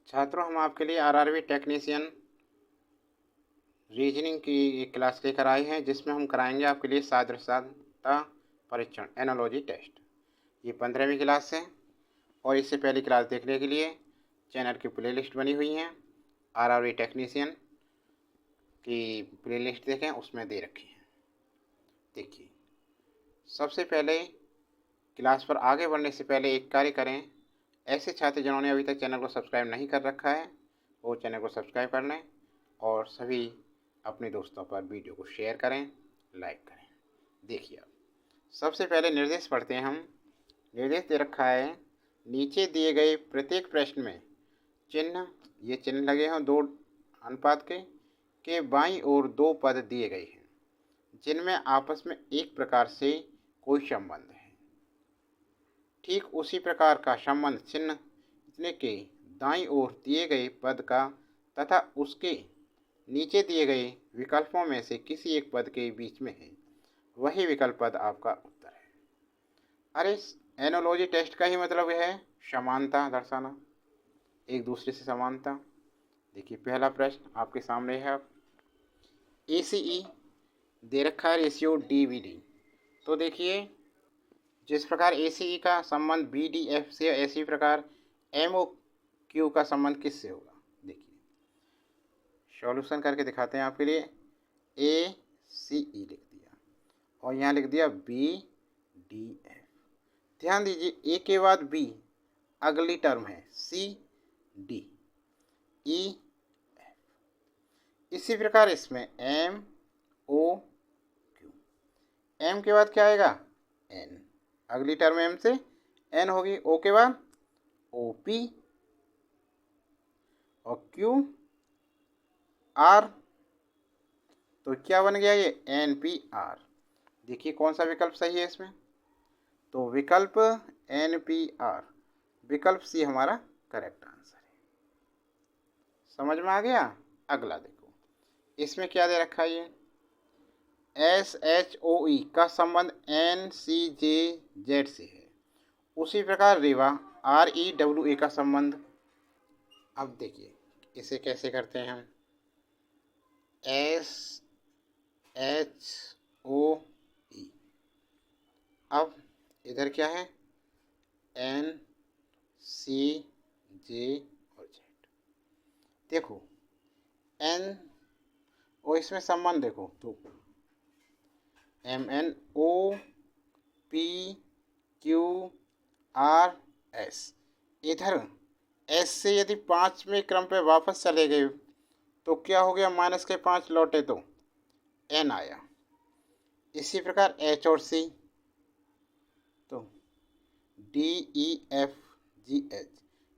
छात्रों, हम आपके लिए आरआरबी टेक्नीशियन रीजनिंग की एक क्लास लेकर आए हैं, जिसमें हम कराएंगे आपके लिए सादृश्यता परीक्षण एनालॉजी टेस्ट। ये 15वीं क्लास है और इससे पहली क्लास देखने के लिए चैनल की प्लेलिस्ट बनी हुई है। आरआरबी टेक्नीशियन की प्लेलिस्ट देखें, उसमें दे रखी है। देखिए, सबसे पहले क्लास पर आगे बढ़ने से पहले एक कार्य करें। ऐसे छात्र जिन्होंने अभी तक चैनल को सब्सक्राइब नहीं कर रखा है, वो चैनल को सब्सक्राइब कर लें और सभी अपने दोस्तों पर वीडियो को शेयर करें, लाइक करें। देखिए, अब सबसे पहले निर्देश पढ़ते हैं हम। निर्देश दे रखा है, नीचे दिए गए प्रत्येक प्रश्न में चिन्ह, ये चिन्ह लगे हैं 2 अनुपात के बाईं ओर 2 पद दिए गए हैं जिनमें आपस में एक प्रकार से कोई संबंध है। ठीक उसी प्रकार का संबंध चिन्ह के दाईं ओर दिए गए पद का तथा उसके नीचे दिए गए विकल्पों में से किसी एक पद के बीच में है, वही विकल्प पद आपका उत्तर है। अरे, एनोलॉजी टेस्ट का ही मतलब है समानता दर्शाना, एक दूसरे से समानता। देखिए, पहला प्रश्न आपके सामने है। अब ACE दे रखा है रेशियो DVD। तो देखिए, जिस प्रकार ACE का संबंध BDF से, इसी प्रकार MOQ का संबंध किससे होगा। देखिए, सॉल्यूशन करके दिखाते हैं आपके लिए। ACE लिख दिया और यहाँ लिख दिया BDF। ध्यान दीजिए, A के बाद B अगली टर्म है CDEF। इसी प्रकार इसमें MOQ, M के बाद क्या आएगा N, अगली टर्म M से N होगी। O के बाद OP और QR, तो क्या बन गया ये NPR। देखिए, कौन सा विकल्प सही है इसमें, तो विकल्प NPR, विकल्प सी हमारा करेक्ट आंसर है। समझ में आ गया। अगला देखो, इसमें क्या दे रखा है, ये SHOE का संबंध NCJZ से है। उसी प्रकार रेवा REWA का संबंध, अब देखिए इसे कैसे करते हैं हम। SHOE, अब इधर क्या है NCJ और Z। देखो N और इसमें संबंध देखो, तो MNOPQRS, इधर S से यदि 5वें क्रम पे वापस चले गए तो क्या हो गया, माइनस के 5 लौटे तो N आया। इसी प्रकार H और C, तो DEFGH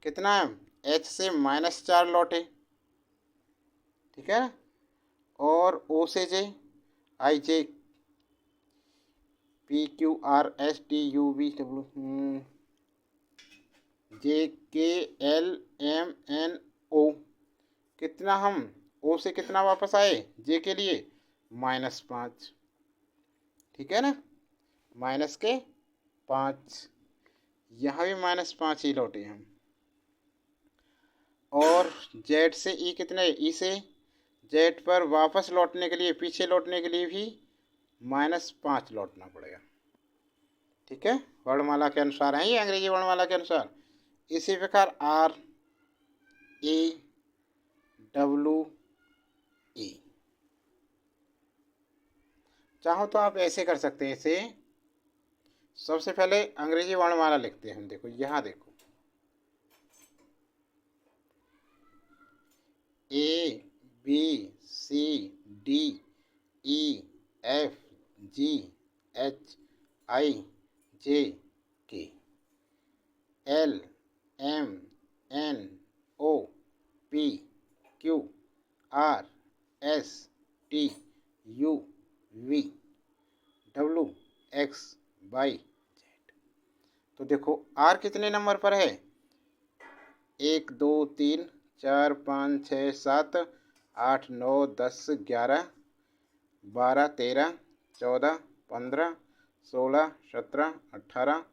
कितना है, H से -4 लौटे, ठीक है। और O से J IJ PQRSTUVW JKLMNO, कितना हम O से कितना वापस आए J के लिए -5, ठीक है ना, -5, यहाँ भी -5 ही लौटे हम। और Z से E कितने, E से Z पर वापस लौटने के लिए, पीछे लौटने के लिए भी -5 लौटना पड़ेगा, ठीक है। वर्णमाला के अनुसार है ये, अंग्रेजी वर्णमाला के अनुसार। इसी प्रकार RAWE, चाहो तो आप ऐसे कर सकते हैं। इसे सबसे पहले अंग्रेजी वर्णमाला लिखते हैं हम। देखो यहाँ देखो, ABCDEFGHIJKLMNOPQRSTUVWXYZ। तो देखो R कितने नंबर पर है, 1 2 3 4 5 6 7 8 9 10 11 12 13 14 15 16 17 18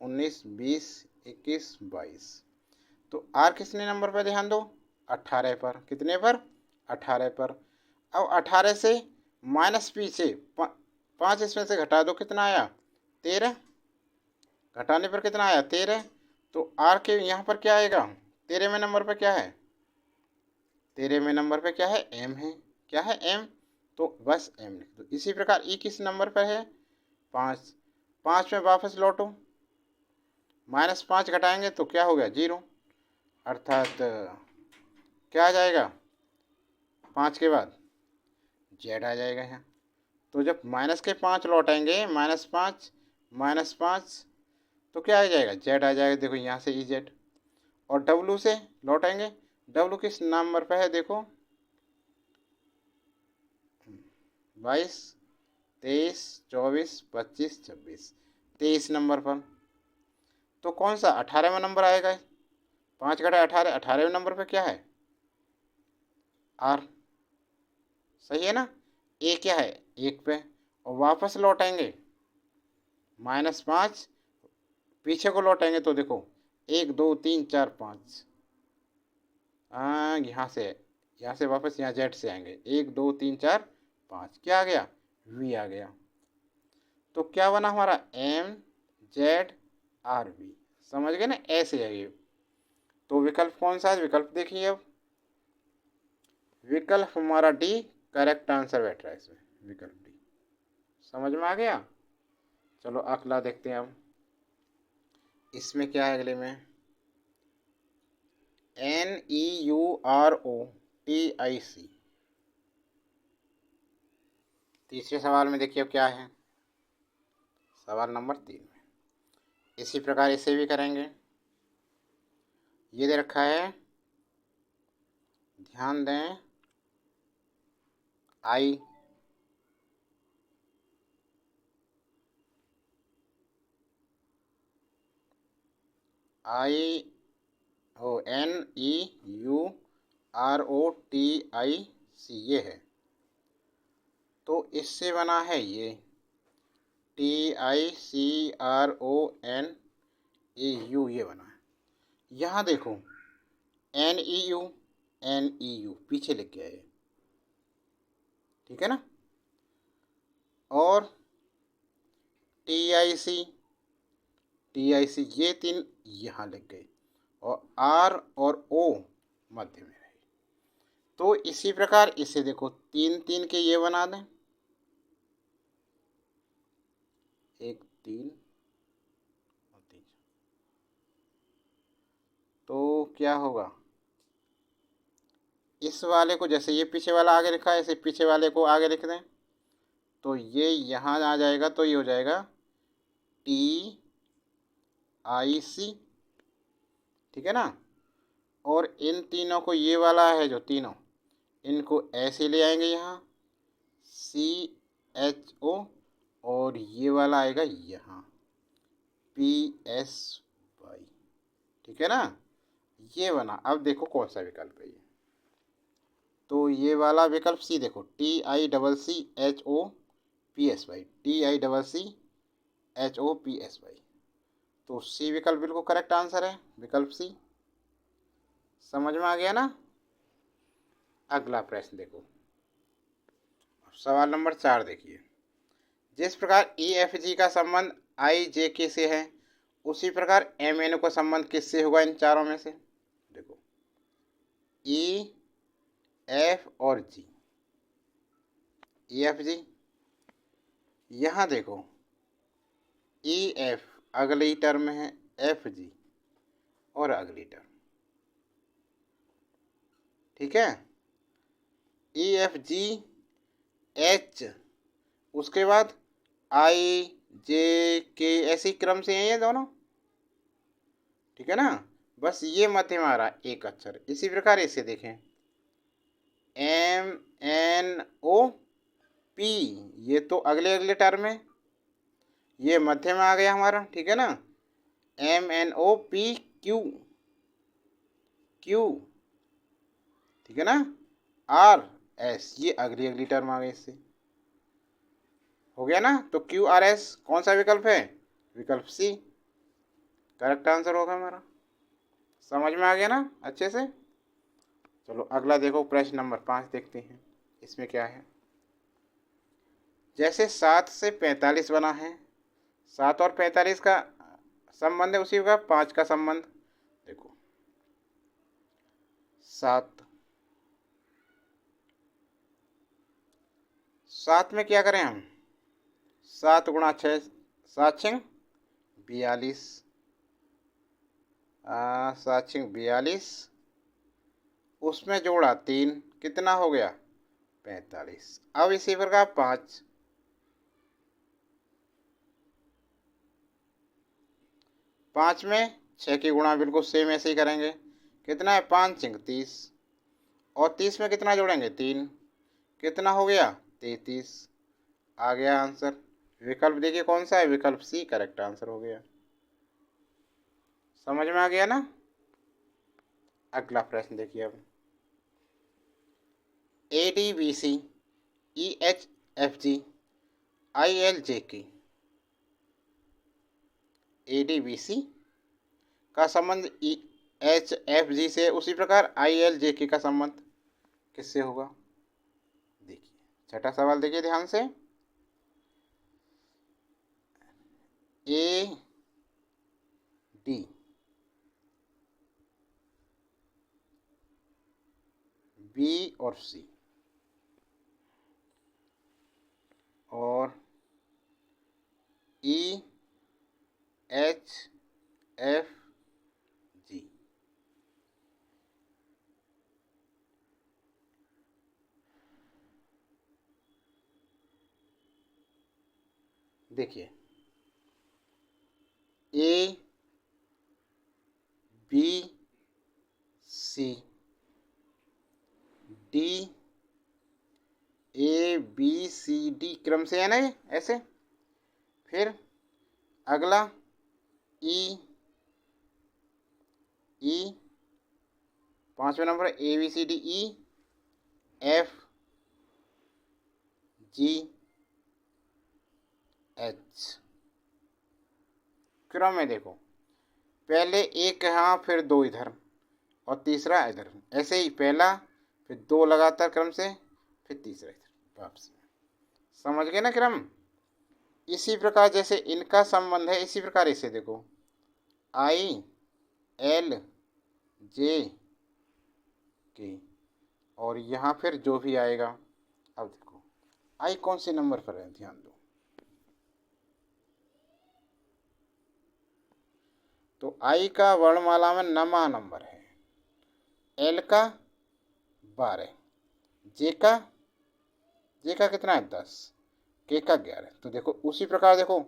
19 20 21 22। तो आर कितने नंबर पर ध्यान दो, 18 पर। कितने पर? 18 पर। अब 18 से माइनस पीछे 5 इसमें से घटा दो, कितना आया? 13। घटाने पर कितना आया? 13। तो आर के यहाँ पर क्या आएगा? 13वें नंबर पर क्या है? 13वें नंबर पर क्या है? एम है। क्या है? एम। तो बस एम लिख दो। इसी प्रकार ई किस नंबर पर है? 5। 5 में वापस लौटो, -5 घटाएंगे तो क्या हो गया? 0। अर्थात क्या आ जाएगा 5 के बाद? जेड आ जाएगा यहाँ। तो जब माइनस के 5 लौटाएंगे, -5 -5, तो क्या आ जाएगा? जेड आ जाएगा। देखो यहाँ से ई जेड। और डब्लू से लौटाएंगे, डब्लू किस नंबर पर है? देखो 22 23 24 25 26, 23 नंबर पर। तो कौन सा 18वां नंबर आएगा? 5 घटा 18, 18वें नंबर पर क्या है? आर। सही है ना? ए क्या है? 1 पे। और वापस लौटाएंगे -5, पीछे को लौटाएंगे तो देखो 1 2 3 4 5। यहाँ से वापस यहाँ जेड से आएंगे, 1 2 3 4 5। क्या आ गया? वी आ गया। तो क्या बना हमारा? M Z R V. समझ गए ना? ऐसे है ये। तो विकल्प कौन सा है? विकल्प देखिए। अब विकल्प हमारा डी करेक्ट आंसर बैठ रहा है इसमें, विकल्प डी। समझ में आ गया? चलो अगला देखते हैं। अब इसमें क्या है अगले में? NEUROTIC। तीसरे सवाल में देखिए अब क्या है। सवाल नंबर 3 में इसी प्रकार इसे भी करेंगे। ये दे रखा है, ध्यान दें, आई NEUROTIC ये है। तो इससे बना है ये TICRONAU, ये बना है। यहाँ देखो NEU पीछे लिख गया है, ठीक है ना? और TIC ये 3 यहाँ लिख गए, और R और O मध्य में रहे। तो इसी प्रकार इसे देखो 3 3 के ये बना दें, 1 3 और 3। तो क्या होगा? इस वाले को जैसे ये पीछे वाला आगे लिखा है, ऐसे पीछे वाले को आगे लिख दें, तो ये यहाँ आ जाएगा। तो ये हो जाएगा TIC, ठीक है ना? और इन तीनों को, ये वाला है जो तीनों, इनको ऐसे ले आएंगे यहाँ CHO, और ये वाला आएगा यहाँ PSY, ठीक है ना? ये बना। अब देखो कौन सा विकल्प है ये। तो ये वाला विकल्प सी देखो, TICCHOPSY, TICCHOPSY। तो सी विकल्प बिल्कुल करेक्ट आंसर है, विकल्प सी। समझ में आ गया ना? अगला प्रश्न देखो, सवाल नंबर 4 देखिए। जिस प्रकार EFG का संबंध IJK से है, उसी प्रकार MNO का संबंध किससे होगा इन चारों में से? देखो E, F और G। EFG, यहाँ देखो EF अगली टर्म में है, FG और अगली टर्म, ठीक है? EFGH, उसके बाद IJK, ऐसी क्रम से हैं ये दोनों, ठीक है ना? बस ये मध्य में आ रहा एक अक्षर। इसी प्रकार इसे देखें, MNOP, ये तो अगले अगले टर्म है, ये मध्य में आ गया हमारा, ठीक है ना? MNOPQ, ठीक है ना? RS, ये अगली अगली टर्म आ गई, इससे हो गया ना? तो QRS कौन सा विकल्प है? विकल्प सी करेक्ट आंसर होगा हमारा। समझ में आ गया ना अच्छे से। चलो अगला देखो, प्रश्न नंबर 5 देखते हैं। इसमें क्या है, जैसे 7 से 45 बना है, 7 और 45 का संबंध है, उसी का 5 का संबंध। देखो 7 में क्या करें हम, 7 गुणा 6, 7 6 42, 7 6 42, उसमें जोड़ा 3, कितना हो गया 45। अब इसी प्रकार 5 में 6 की गुणा बिल्कुल सेम ऐसे ही करेंगे, कितना है 5 6 30, और 30 में कितना जोड़ेंगे 3, कितना हो गया 33। आ गया आंसर। विकल्प देखिए कौन सा है, विकल्प सी करेक्ट आंसर हो गया। समझ में आ गया ना। अगला प्रश्न देखिए अब, ADBC EHFG ILJK, ADBC का संबंध EHFG से, उसी प्रकार ILJK का संबंध किससे होगा। देखिए छठा सवाल देखिए ध्यान से, AD B और C और EHFG, देखिए ABCD क्रम से है ना ये ऐसे। फिर अगला ई 5वें नंबर ABCDEFGH क्रम में देखो, पहले एक यहाँ फिर 2 इधर और तीसरा इधर, ऐसे ही पहला फिर 2 लगातार क्रम से, फिर तीसरा इधर वापस। समझ गए ना क्रम। इसी प्रकार जैसे इनका संबंध है, इसी प्रकार इसे देखो ILJK, और यहाँ फिर जो भी आएगा। अब देखो आई कौन से नंबर पर है, ध्यान दो। तो आई का वर्णमाला में 9वां नंबर है, एल का 12, जे का कितना है 10, के का 11। तो देखो उसी प्रकार देखो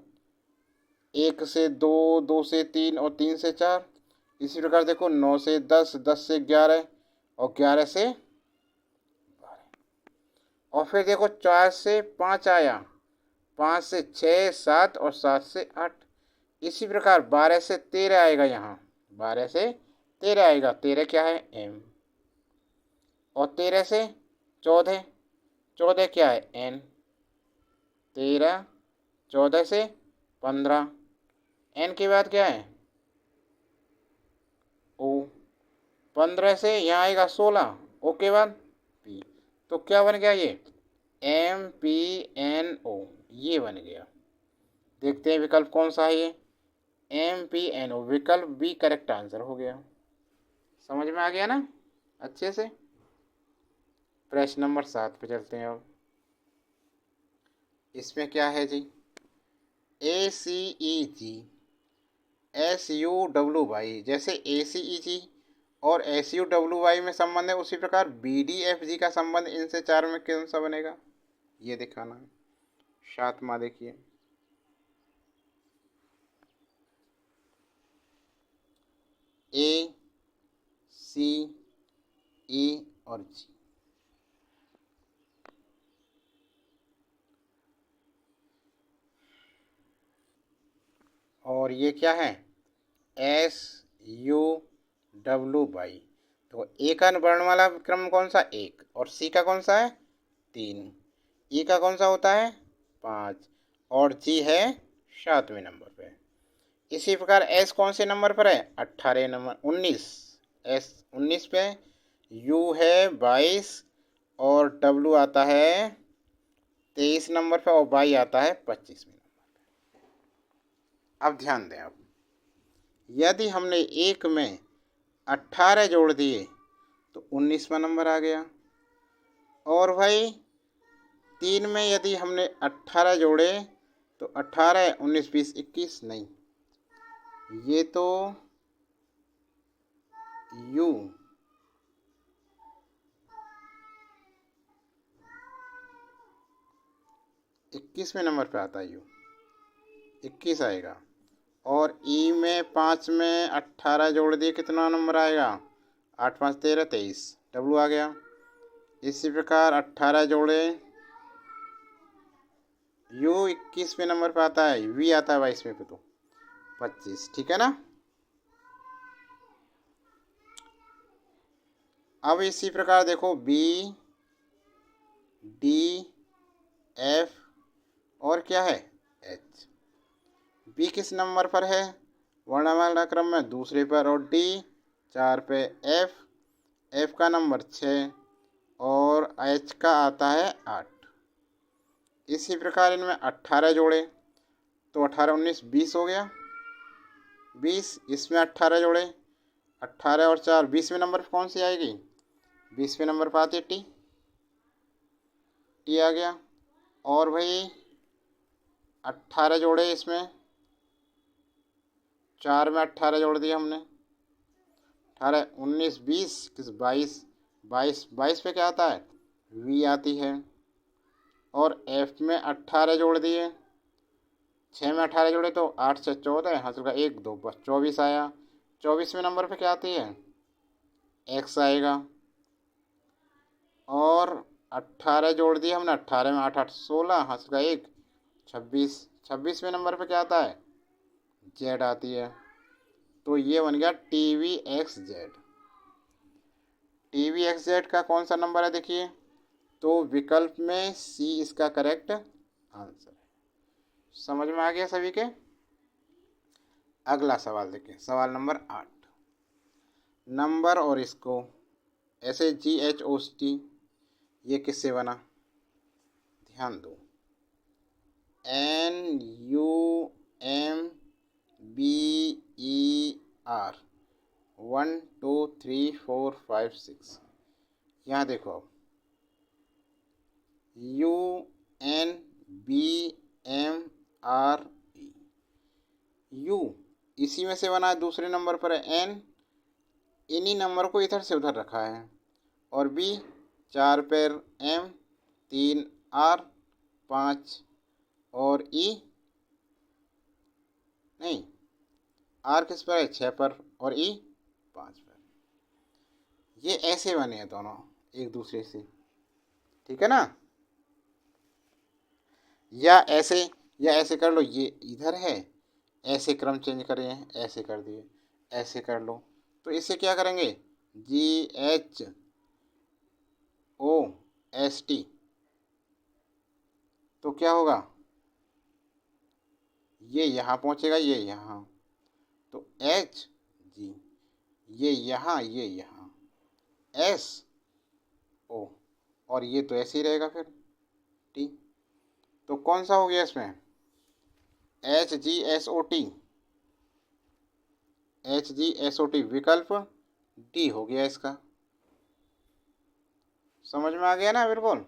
1 से 2, 2 से 3 और 3 से 4। इसी प्रकार देखो 9 से 10, 10 से 11 और 11 से 12। और फिर देखो 4 से 5 आया, 5 से 6, 7 और 7 से 8। इसी प्रकार 12 से 13 आएगा, यहाँ 12 से 13 आएगा, 13 क्या है M, और 13 से 14, 14 क्या है N, 13, 14 से 15, N के बाद क्या है O, 15 से यहाँ आएगा 16, O के बाद P। तो क्या बन गया ये MPNO, ये बन गया। देखते हैं विकल्प कौन सा है ये, MPNO, विकल्प बी करेक्ट आंसर हो गया। समझ में आ गया ना अच्छे से। प्रश्न नंबर 7 पे चलते हैं अब। इसमें क्या है जी, ACEG SUWY, जैसे ACEG और SUWY में संबंध है, उसी प्रकार BDFG का संबंध इनसे 4 में कौन सा बनेगा, ये दिखाना है। 7वां देखिए, ACE और G, और ये क्या है SUWY। तो ए का वर्णमाला क्रम कौन सा 1, और सी का कौन सा है 3, ई का कौन सा होता है 5, और जी है 7वें नंबर पे। इसी प्रकार एस कौन से नंबर पर है? 18 नंबर, 19, एस 19 पे, यू है 22 और डब्लू आता है 23 नंबर पे और वाई आता है 25वें नंबर पे। अब ध्यान दें, अब यदि हमने एक में 18 जोड़ दिए तो 19वां नंबर आ गया, और भाई 3 में यदि हमने 18 जोड़े तो 18, 19, 20, 21 नहीं, ये तो यू 21वें नंबर पे आता है, यू 21 आएगा। और ई में 5 में 18 जोड़ दिए कितना नंबर आएगा? 8, 5, 13, 23, डब्लू आ गया। इसी प्रकार 18 जोड़े, यू 21वें नंबर पे आता है, वी आता है 22वें पे, तो 25, ठीक है ना। अब इसी प्रकार देखो बी, डी, एफ और क्या है? एच। बी किस नंबर पर है? वर्णमाला क्रम में दूसरे पर, और डी 4 पे, एफ का नंबर 6 और एच का आता है 8। इसी प्रकार इनमें 18 जोड़े तो 18, 19, 20 हो गया, 20। इसमें 18 जोड़े, 18 और 4, 20वें नंबर पर कौन सी आएगी? 20वें नंबर पर आती है टी, टी आ गया। और भाई 18 जोड़े, इसमें 4 में 18 जोड़ दिया हमने, 18, 19, 20, किस 22, 22 पे क्या आता है? वी आती है। और एफ में 18 जोड़ दिए, 6 में 18 जोड़े तो 8 से 14, हासिल का 1, 2, बस 24 आया। 24वें नंबर पे क्या आती है? एक्स आएगा। और 18 जोड़ दिए हमने, 18 में 8, 8, 16, हासिल का 1, 26। 26वें नंबर पे क्या आता है? जेड आती है। तो ये बन गया T V x Z. T V x Z का कौन सा नंबर है देखिए, तो विकल्प में सी इसका करेक्ट आंसर है। समझ में आ गया सभी के? अगला सवाल देखिए, सवाल नंबर 8। नंबर और इसको ऐसे GHOST, ये किससे बना? ध्यान दो, NUMBER 1 2 3 4 5 6। यहाँ देखो, अब UNBMRE, यू इसी में से बना है, दूसरे नंबर पर है एन, इन्हीं नंबर को इधर से उधर रखा है। और बी 4 पर एम, 3 आर, 5 और ई नहीं, आर किस पर है? 6 पर, और ई 5 पर। ये ऐसे बने हैं दोनों एक दूसरे से, ठीक है ना। या ऐसे कर लो, ये इधर है, ऐसे क्रम चेंज करें, ऐसे कर दिए, ऐसे कर लो। तो इसे क्या करेंगे? GHOST, तो क्या होगा? ये यहाँ पहुँचेगा, ये यहाँ, तो एच जी, ये यहाँ, ये यहाँ, एस ओ, और ये तो ऐसे ही रहेगा फिर टी। तो कौन सा हो गया इसमें? HGSOT, HGSOT विकल्प डी हो गया इसका। समझ में आ गया ना बिल्कुल?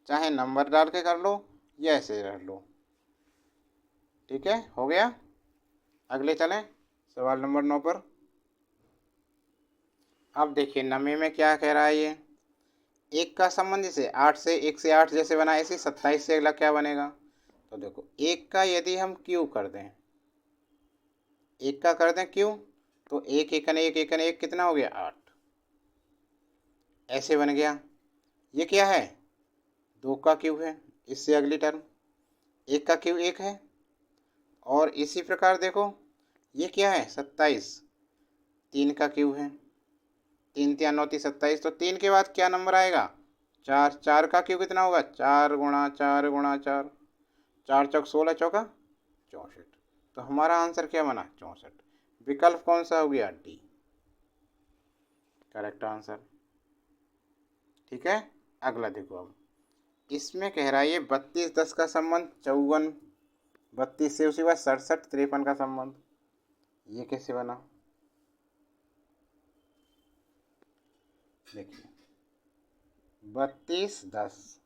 चाहे नंबर डाल के कर लो या ऐसे रख लो, ठीक है, हो गया। अगले चलें सवाल नंबर 9 पर। अब देखिए 9 में क्या कह रहा है ये, एक का संबंध जैसे 8 से 1 से 8 जैसे बना, ऐसे 27 से अगला क्या बनेगा? तो देखो, एक का यदि हम क्यू कर दें, एक का कर दें क्यू, तो एक एकन एक एकन एक कितना हो गया? 8, ऐसे बन गया। ये क्या है? 2 का क्यू है, इससे अगली टर्म, एक का क्यू 1 है। और इसी प्रकार देखो, ये क्या है? 27, 3 का क्यू है, 3 3 9 27, तो 3 के बाद क्या नंबर आएगा? 4, 4 का क्यू कितना होगा? 4 गुणा 4 गुणा 4, 4 चौक 16, चौका 64। तो हमारा आंसर क्या बना 64। विकल्प कौन सा हो गया डी, करेक्ट आंसर। ठीक है, अगला देखो। अब इसमें कह रहा है ये 32-10 का संबंध 54, 32 से उसी बात 67 53 का संबंध, ये कैसे बना? देखिए 32-10,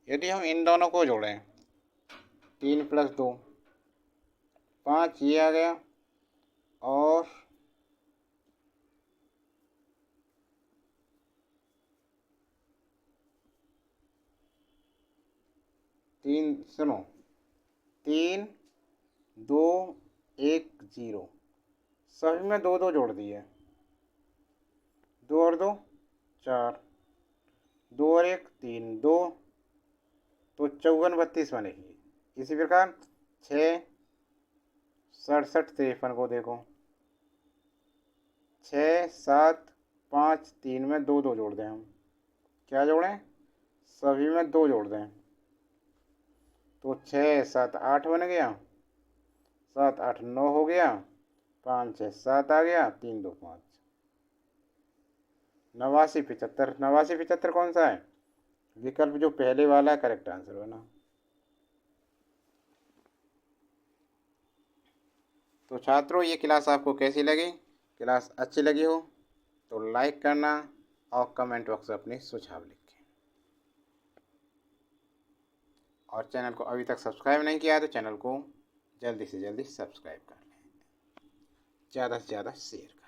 यदि हम इन दोनों को जोड़ें 3 + 2 5 ये आ गया, और 3 सुनो 3 2 1 0, सभी में 2 2 जोड़ दिए, 2 और 2 4, 2 और 1 3, 2, तो 54 32 बनेगी। इसी प्रकार 6 67 53 को देखो, 6 7 5 3 में 2 2 जोड़ दें हम, क्या जोड़ें? सभी में 2 जोड़ दें, तो 6 7 8 बन गया, 7 8 9 हो गया, 5 6 7 आ गया, 3 2 5, 89 75। 89 75 कौन सा है? विकल्प जो पहले वाला, करेक्ट आंसर बना। तो छात्रों, ये क्लास आपको कैसी लगी? क्लास अच्छी लगी हो तो लाइक करना और कमेंट बॉक्स में अपने सुझाव लिखें। और चैनल को अभी तक सब्सक्राइब नहीं किया तो चैनल को जल्दी से जल्दी सब्सक्राइब कर लें, ज़्यादा से ज़्यादा शेयर करें।